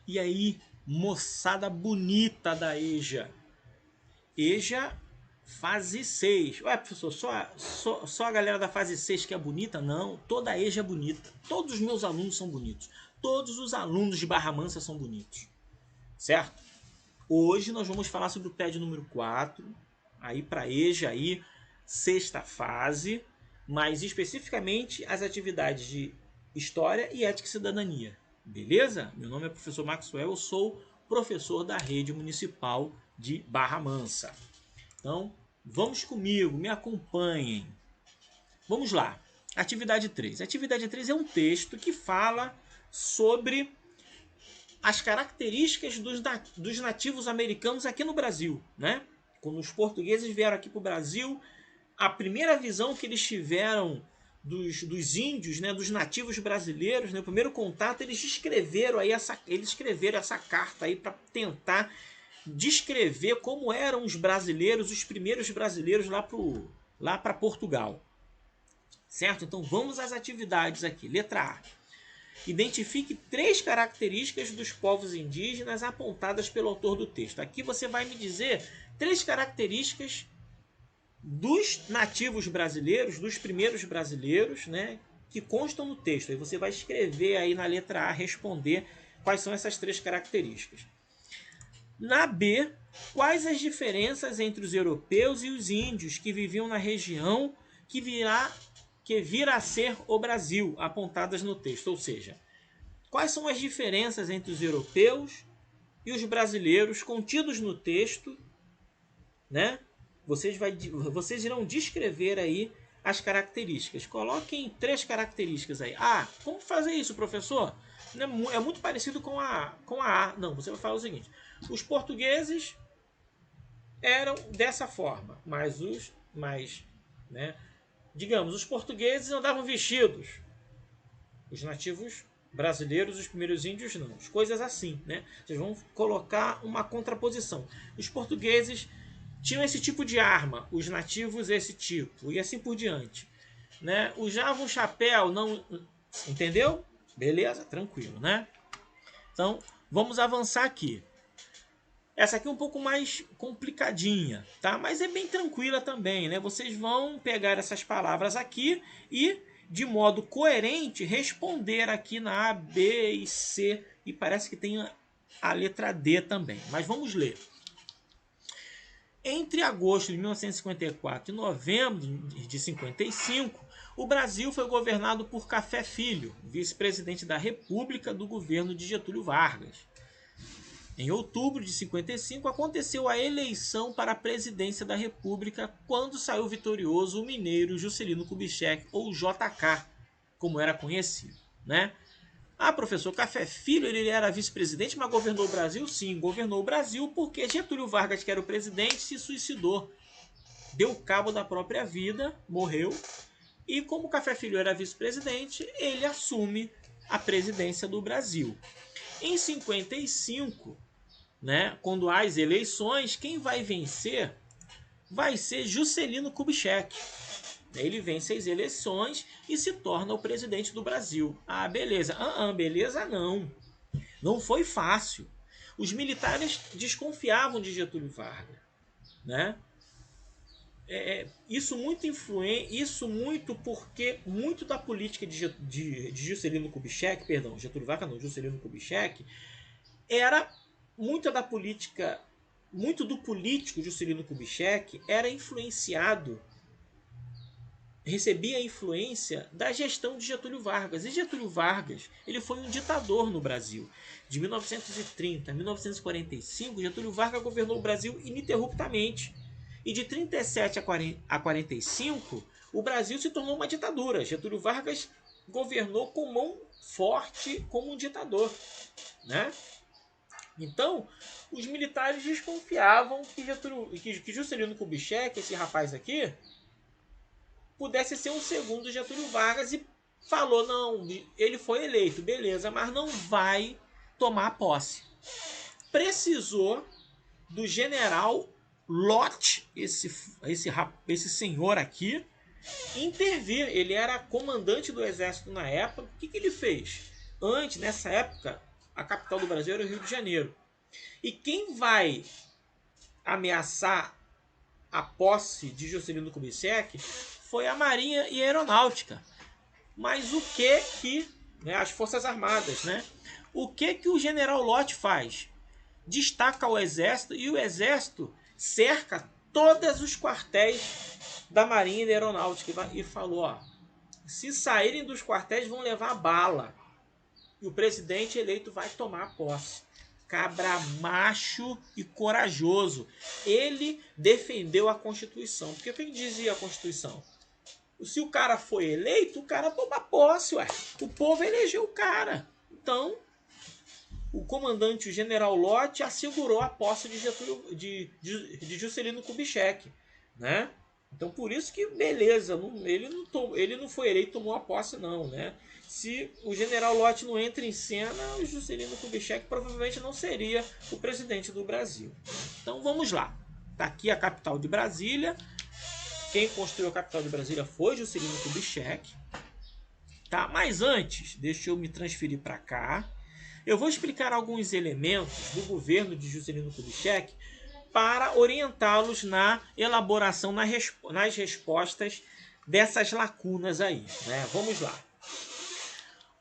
E aí, moçada bonita da EJA. EJA fase 6. Ué, professor, só a galera da fase 6 que é bonita? Não, toda a EJA é bonita. Todos os meus alunos são bonitos. Todos os alunos de Barra Mansa são bonitos. Certo? Hoje nós vamos falar sobre o TED número 4. Aí para EJA, aí, sexta fase. Mas especificamente as atividades de História e Ética e Cidadania. Beleza? Meu nome é professor Maxwell, eu sou professor da Rede Municipal de Barra Mansa. Então, vamos comigo, me acompanhem. Vamos lá. Atividade 3. Atividade 3 é um texto que fala sobre as características dos nativos americanos aqui no Brasil, né? Quando os portugueses vieram aqui para o Brasil, a primeira visão que eles tiveram dos índios, né, dos nativos brasileiros, né, o primeiro contato, eles escreveram essa carta aí para tentar descrever como eram os brasileiros, os primeiros brasileiros lá para Portugal. Certo? Então vamos às atividades aqui. Letra A. Identifique 3 características dos povos indígenas apontadas pelo autor do texto. Aqui você vai me dizer 3 características dos nativos brasileiros, dos primeiros brasileiros, né, que constam no texto. Aí você vai escrever aí na letra A, responder quais são essas 3 características. Na B, quais as diferenças entre os europeus e os índios que viviam na região que vira a ser o Brasil, apontadas no texto. Ou seja, quais são as diferenças entre os europeus e os brasileiros contidos no texto, né? Vocês irão descrever aí as características. Coloquem 3 características aí. Ah, como fazer isso, professor? É muito parecido com a A. Não, você vai falar o seguinte. Os portugueses eram dessa forma, né? Digamos, os portugueses andavam vestidos. Os nativos brasileiros, os primeiros índios, não. As coisas assim, né? Vocês vão colocar uma contraposição. Os portugueses tinham esse tipo de arma, os nativos esse tipo, e assim por diante, né? Usavam chapéu, não... Entendeu? Beleza? Tranquilo, né? Então, vamos avançar aqui. Essa aqui é um pouco mais complicadinha, tá? Mas é bem tranquila também, né? Vocês vão pegar essas palavras aqui e, de modo coerente, responder aqui na A, B e C. E parece que tem a letra D também. Mas vamos ler. Entre agosto de 1954 e novembro de 55, o Brasil foi governado por Café Filho, vice-presidente da República do governo de Getúlio Vargas. Em outubro de 55, aconteceu a eleição para a presidência da República, quando saiu vitorioso o mineiro Juscelino Kubitschek, ou JK, como era conhecido, né? Ah, professor, Café Filho, ele era vice-presidente, mas governou o Brasil? Sim, governou o Brasil porque Getúlio Vargas, que era o presidente, se suicidou. Deu cabo da própria vida, morreu. E como Café Filho era vice-presidente, ele assume a presidência do Brasil. Em 55, né, quando há as eleições, quem vai vencer vai ser Juscelino Kubitschek. Ele vence as eleições e se torna o presidente do Brasil. Ah, beleza. Beleza não. Não foi fácil. Os militares desconfiavam de Getúlio Vargas, né? Isso muito porque muito da política de Juscelino Kubitschek, perdão, Getúlio Vargas não, Juscelino Kubitschek, era muito do político Juscelino Kubitschek era influenciado, recebia a influência da gestão de Getúlio Vargas. E Getúlio Vargas, ele foi um ditador no Brasil. De 1930 a 1945, Getúlio Vargas governou o Brasil ininterruptamente. E de 37 a 45, o Brasil se tornou uma ditadura. Getúlio Vargas governou com mão forte como um ditador, né? Então, os militares desconfiavam que Juscelino Kubitschek, esse rapaz aqui, pudesse ser um segundo Getúlio Vargas, e falou, não, ele foi eleito, beleza, mas não vai tomar posse. Precisou do general Lott, esse senhor aqui, intervir. Ele era comandante do exército na época. O que ele fez? Nessa época, a capital do Brasil era o Rio de Janeiro. E quem vai ameaçar a posse de Juscelino Kubitschek foi a Marinha e a Aeronáutica. Mas o que né, as Forças Armadas, né? O que o General Lott faz? Destaca o Exército e o Exército cerca todos os quartéis da Marinha e da Aeronáutica e falou, ó, se saírem dos quartéis vão levar bala e o presidente eleito vai tomar posse. Cabra macho e corajoso. Ele defendeu a Constituição. Porque o que dizia a Constituição? Se o cara foi eleito, o cara toma posse, ué. O povo elegeu o cara. Então, o comandante, o general Lott, assegurou a posse de Juscelino Kubitschek, né? Então, por isso que, beleza, ele não foi eleito, tomou a posse, não, né? Se o general Lott não entra em cena, o Juscelino Kubitschek provavelmente não seria o presidente do Brasil. Então, vamos lá. Está aqui a capital de Brasília. Quem construiu a capital de Brasília foi Juscelino Kubitschek. Tá? Mas antes, deixa eu me transferir para cá. Eu vou explicar alguns elementos do governo de Juscelino Kubitschek para orientá-los na elaboração, nas respostas dessas lacunas aí, né? Vamos lá.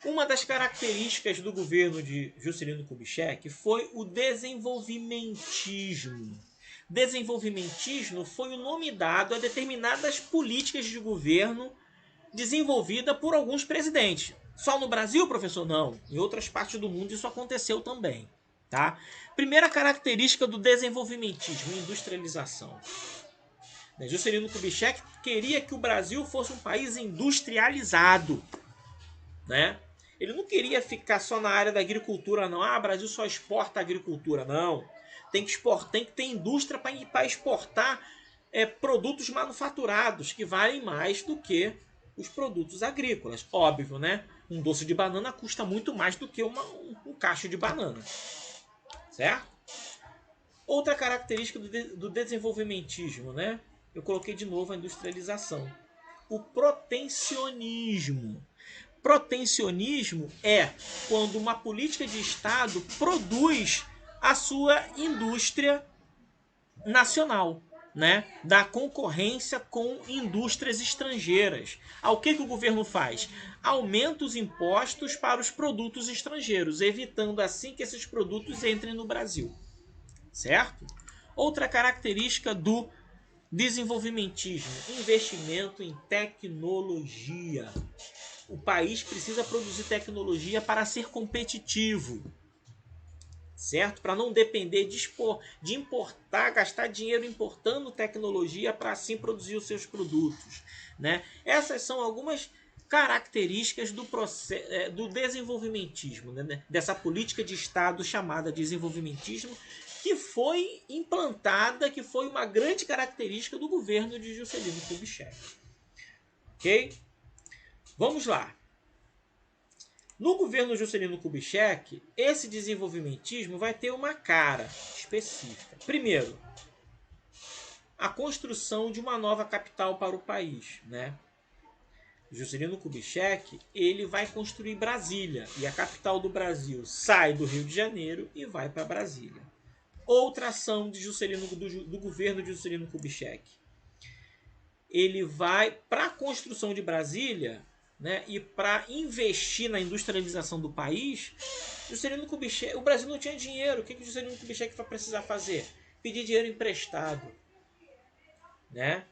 Uma das características do governo de Juscelino Kubitschek foi o desenvolvimentismo. Desenvolvimentismo foi o nome dado a determinadas políticas de governo desenvolvida por alguns presidentes. Só no Brasil, professor? Não. Em outras partes do mundo isso aconteceu também. Tá? Primeira característica do desenvolvimentismo, industrialização. Juscelino Kubitschek queria que o Brasil fosse um país industrializado. Né? Ele não queria ficar só na área da agricultura, não. Ah, o Brasil só exporta agricultura. Não. Tem que ter indústria para exportar produtos manufaturados que valem mais do que os produtos agrícolas. Óbvio, né? Um doce de banana custa muito mais do que um cacho de banana. Certo? Outra característica do desenvolvimentismo, né? Eu coloquei de novo a industrialização. O protecionismo. Protecionismo é quando uma política de Estado produz a sua indústria nacional, né? Da concorrência com indústrias estrangeiras. O que o governo faz? Aumenta os impostos para os produtos estrangeiros, evitando assim que esses produtos entrem no Brasil. Certo? Outra característica do desenvolvimentismo, investimento em tecnologia. O país precisa produzir tecnologia para ser competitivo. Certo? Para não depender de importar, gastar dinheiro importando tecnologia para assim produzir os seus produtos. Né? Essas são algumas características do desenvolvimentismo, né? Dessa política de Estado chamada desenvolvimentismo, que foi implantada, que foi uma grande característica do governo de Juscelino Kubitschek. Ok? Vamos lá. No governo Juscelino Kubitschek, esse desenvolvimentismo vai ter uma cara específica. Primeiro, a construção de uma nova capital para o país, né? Juscelino Kubitschek, ele vai construir Brasília, e a capital do Brasil sai do Rio de Janeiro e vai para Brasília. Outra ação de do governo de Juscelino Kubitschek. Ele vai para a construção de Brasília, né, e para investir na industrialização do país. Juscelino Kubitschek, o Brasil não tinha dinheiro. O que o Juscelino Kubitschek vai precisar fazer? Pedir dinheiro emprestado. Né?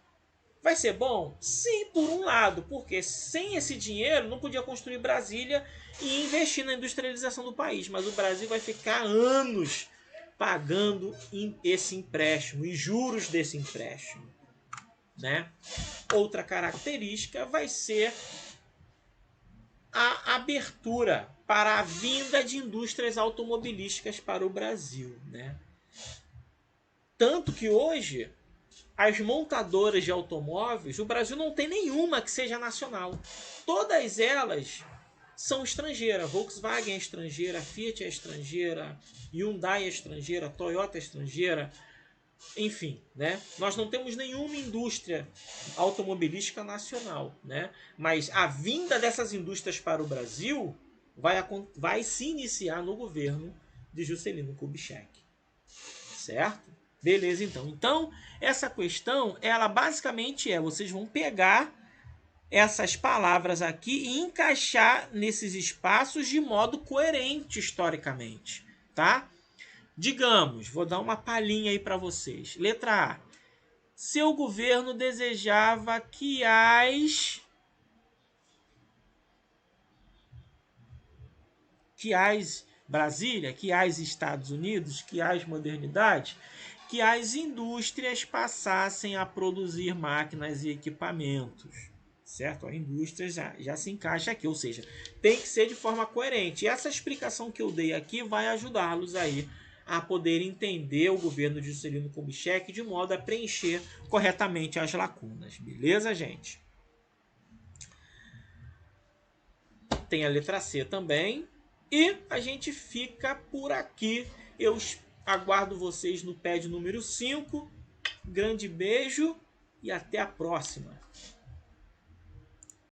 Vai ser bom? Sim, por um lado, porque sem esse dinheiro não podia construir Brasília e investir na industrialização do país. Mas o Brasil vai ficar anos pagando esse empréstimo e juros desse empréstimo. Né? Outra característica vai ser a abertura para a vinda de indústrias automobilísticas para o Brasil. Né? Tanto que hoje as montadoras de automóveis, o Brasil não tem nenhuma que seja nacional. Todas elas são estrangeiras. Volkswagen é estrangeira, Fiat é estrangeira, Hyundai é estrangeira, Toyota é estrangeira. Enfim, né? Nós não temos nenhuma indústria automobilística nacional. Né? Mas a vinda dessas indústrias para o Brasil vai se iniciar no governo de Juscelino Kubitschek. Certo? Beleza, então. Então, essa questão, ela basicamente vocês vão pegar essas palavras aqui e encaixar nesses espaços de modo coerente historicamente, tá? Digamos, vou dar uma palhinha aí para vocês. Letra A. Seu governo desejava que as Brasília, que as Estados Unidos, que as modernidades, que as indústrias passassem a produzir máquinas e equipamentos. Certo? A indústria já se encaixa aqui, ou seja, tem que ser de forma coerente. E essa explicação que eu dei aqui vai ajudá-los aí a poder entender o governo de Juscelino Kubitschek de modo a preencher corretamente as lacunas. Beleza, gente? Tem a letra C também. E a gente fica por aqui. Eu aguardo vocês no PED número 5. Grande beijo e até a próxima.